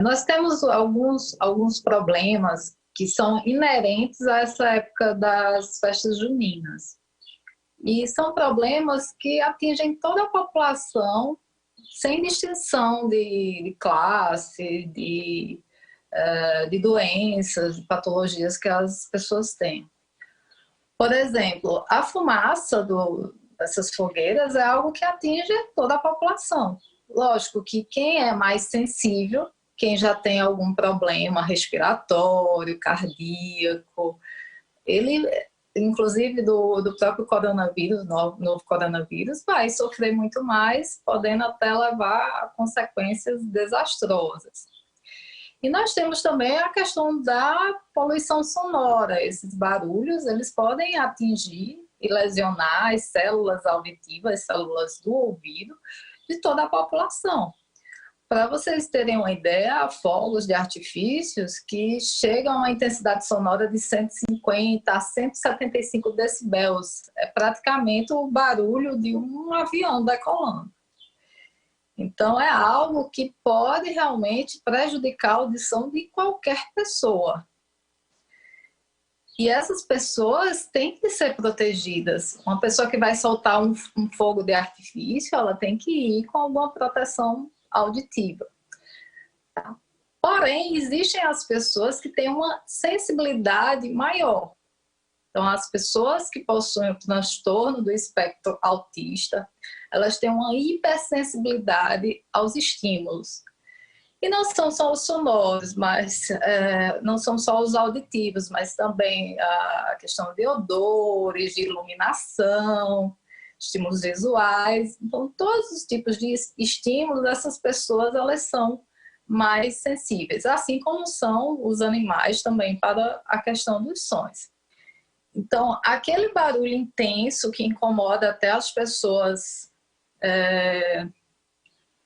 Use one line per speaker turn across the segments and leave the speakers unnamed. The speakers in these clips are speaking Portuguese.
Nós temos alguns problemas que são inerentes a essa época das festas juninas. E são problemas que atingem toda a população, sem distinção de classe, de doenças, de patologias que as pessoas têm. Por exemplo, a fumaça dessas fogueiras é algo que atinge toda a população. Lógico que quem é mais sensível, quem já tem algum problema respiratório, cardíaco, ele, inclusive do próprio coronavírus, novo coronavírus, vai sofrer muito mais, podendo até levar a consequências desastrosas. E nós temos também a questão da poluição sonora. Esses barulhos, eles podem atingir e lesionar as células auditivas, as células do ouvido de toda a população. Para vocês terem uma ideia, há fogos de artifícios que chegam a uma intensidade sonora de 150 a 175 decibéis. É praticamente o barulho de um avião decolando. Então, é algo que pode realmente prejudicar a audição de qualquer pessoa. E essas pessoas têm que ser protegidas. Uma pessoa que vai soltar um fogo de artifício, ela tem que ir com alguma proteção auditiva. Tá? Porém, existem as pessoas que têm uma sensibilidade maior. Então, as pessoas que possuem o transtorno do espectro autista, elas têm uma hipersensibilidade aos estímulos. E não são só os sonoros, não são só os auditivos, mas também a questão de odores, de iluminação, estímulos visuais. Então, todos os tipos de estímulos, essas pessoas, elas são mais sensíveis, assim como são os animais também para a questão dos sons. Então, aquele barulho intenso que incomoda até as pessoas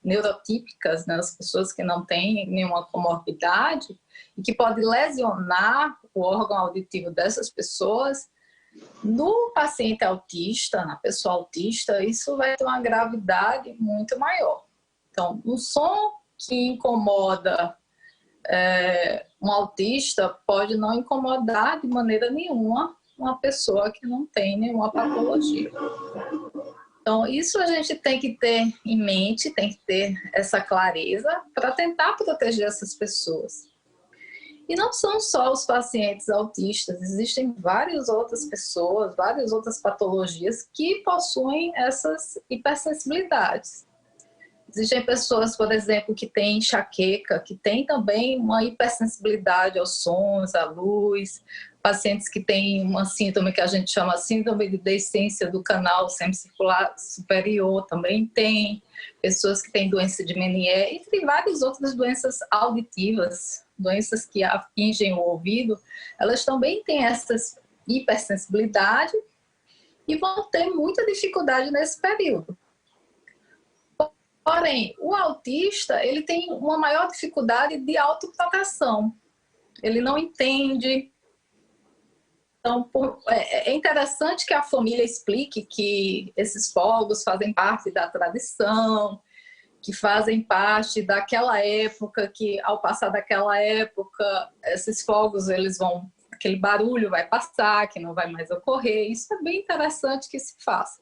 neurotípicas, né, as pessoas que não têm nenhuma comorbidade e que pode lesionar o órgão auditivo dessas pessoas, no paciente autista, na pessoa autista, isso vai ter uma gravidade muito maior. Então, um som que incomoda um autista pode não incomodar de maneira nenhuma uma pessoa que não tem nenhuma patologia. Então, isso a gente tem que ter em mente, tem que ter essa clareza para tentar proteger essas pessoas. E não são só os pacientes autistas, existem várias outras pessoas, várias outras patologias que possuem essas hipersensibilidades. Existem pessoas, por exemplo, que têm enxaqueca, que têm também uma hipersensibilidade aos sons, à luz. Pacientes que têm uma síndrome que a gente chama síndrome de deiscência do canal semicircular superior também tem. Pessoas que têm doença de Meniere, entre várias outras doenças auditivas, doenças que atingem o ouvido, elas também têm essa hipersensibilidade e vão ter muita dificuldade nesse período. Porém, o autista, ele tem uma maior dificuldade de autoproteção. Ele não entende. Então, é interessante que a família explique que esses fogos fazem parte da tradição, que fazem parte daquela época, que ao passar daquela época, esses fogos, aquele barulho vai passar, que não vai mais ocorrer. Isso é bem interessante que se faça.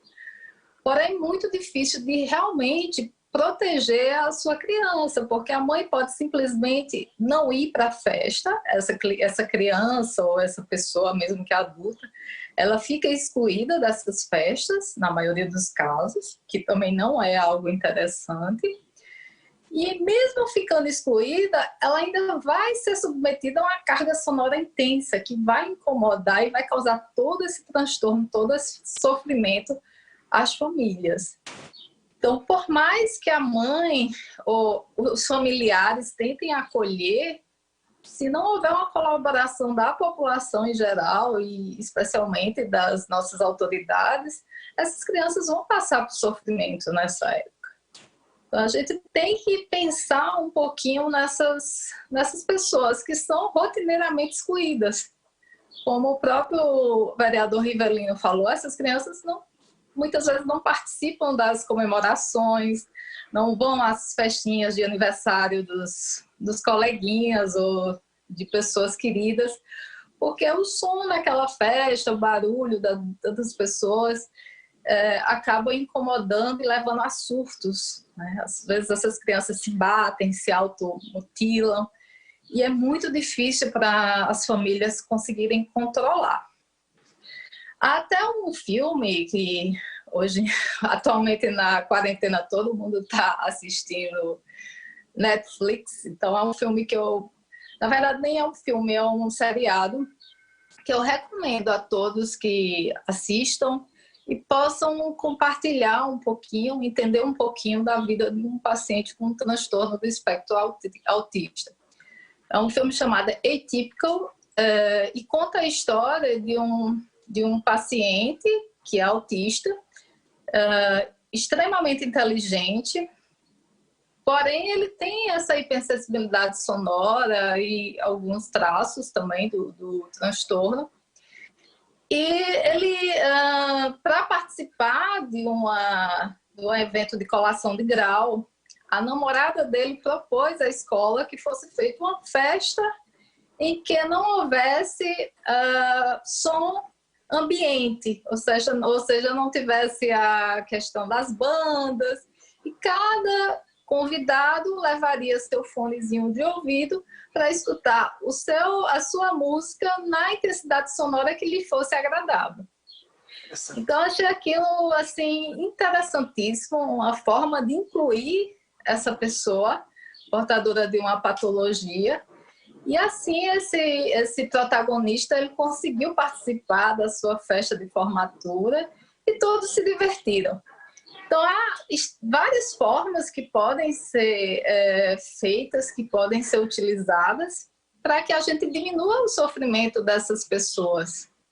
Porém, é muito difícil de realmente proteger a sua criança, porque a mãe pode simplesmente não ir para a festa, essa criança ou essa pessoa, mesmo que adulta, ela fica excluída dessas festas, na maioria dos casos, que também não é algo interessante. E mesmo ficando excluída, ela ainda vai ser submetida a uma carga sonora intensa, que vai incomodar e vai causar todo esse transtorno, todo esse sofrimento às famílias. Então, por mais que a mãe ou os familiares tentem acolher, se não houver uma colaboração da população em geral e especialmente das nossas autoridades, essas crianças vão passar por sofrimento nessa época. Então, a gente tem que pensar um pouquinho nessas pessoas que são rotineiramente excluídas. Como o próprio vereador Rivelino falou, essas crianças muitas vezes não participam das comemorações, não vão às festinhas de aniversário dos coleguinhas ou de pessoas queridas, porque o som naquela festa, o barulho das pessoas acaba incomodando e levando a surtos, né? Às vezes essas crianças se batem, se automutilam, e é muito difícil para as famílias conseguirem controlar. Há até um filme que hoje, atualmente na quarentena, todo mundo está assistindo Netflix, então é um filme que na verdade nem é um filme, é um seriado, que eu recomendo a todos que assistam e possam compartilhar um pouquinho, entender um pouquinho da vida de um paciente com um transtorno do espectro autista. É um filme chamado Atypical e conta a história de um paciente que é autista, extremamente inteligente, porém ele tem essa hipersensibilidade sonora e alguns traços também do transtorno. E ele, para participar de um evento de colação de grau, a namorada dele propôs à escola que fosse feita uma festa em que não houvesse som ambiente, ou seja, não tivesse a questão das bandas, e cada convidado levaria seu fonezinho de ouvido para escutar a sua música na intensidade sonora que lhe fosse agradável. Então, achei aquilo assim, interessantíssimo, uma forma de incluir essa pessoa portadora de uma patologia. E assim, esse protagonista ele conseguiu participar da sua festa de formatura e todos se divertiram. Então, há várias formas que podem ser feitas, que podem ser utilizadas para que a gente diminua o sofrimento dessas pessoas.